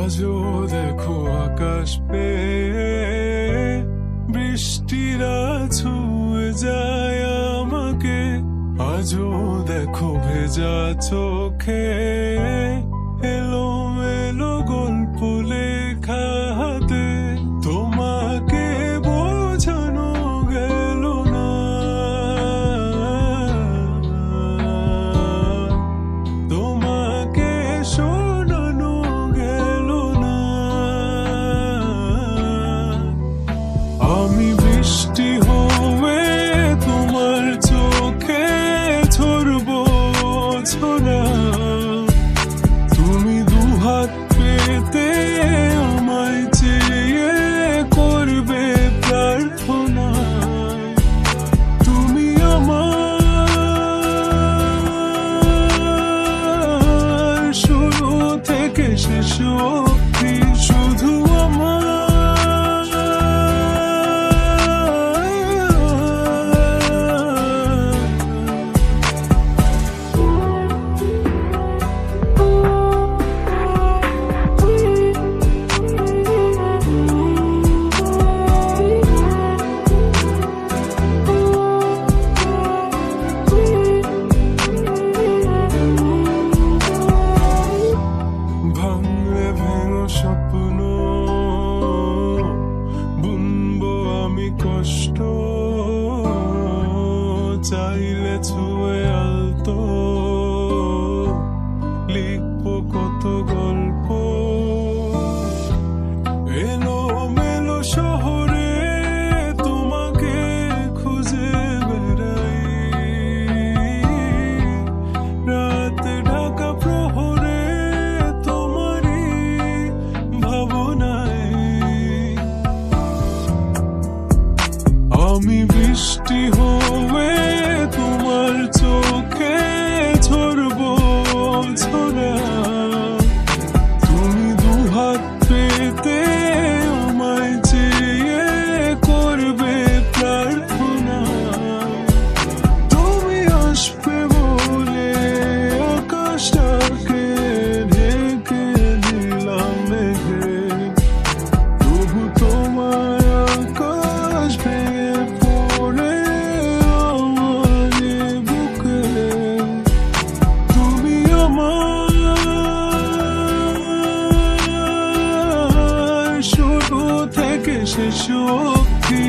আজও দেখো আকাশ পেয়ে বৃষ্টিরা ছুঁয়ে যায় আমাকে। আজও দেখো ভেজা চোখে এলোমেলো গল্প লেখা হাতে। তোমাকে বোঝানো গেল না, তোমাকে শোনানো গেল না। আমি বৃষ্টি হয়ে তোমার চোখে ঝরবো ঝরা। তুমি দুহাত পেতে আমায় চেয়ে করবে প্রার্থনা। তুমি আমার শুরু থেকে শেষ অবধি, শুধু আমার। ভাঙলে ভেঙো স্বপ্ন, বুনবো আমি কষ্ট। চাইলে ছুঁয়ে আলতো লিখবো কত গল্প। এলোমেলো শহরে তোমাকে খুঁজে বেড়াই, রাত ঢাকা প্রহরে তোমারই ভাবনায়। আমি বৃষ্টি হয়ে তোমার চোখে ঝরবো ঝরা। তুমি দুহাত পেতে আমায় চেয়ে করবে প্রার্থনা। তুমি আসবে বলে আকাশটাকে ঢেকে দিলাম মেঘে। তবু তোমার আকাশ ভেঙে পড়ে আমার বুকে। তুমি আমার শুরু থেকে শেষ অবধি,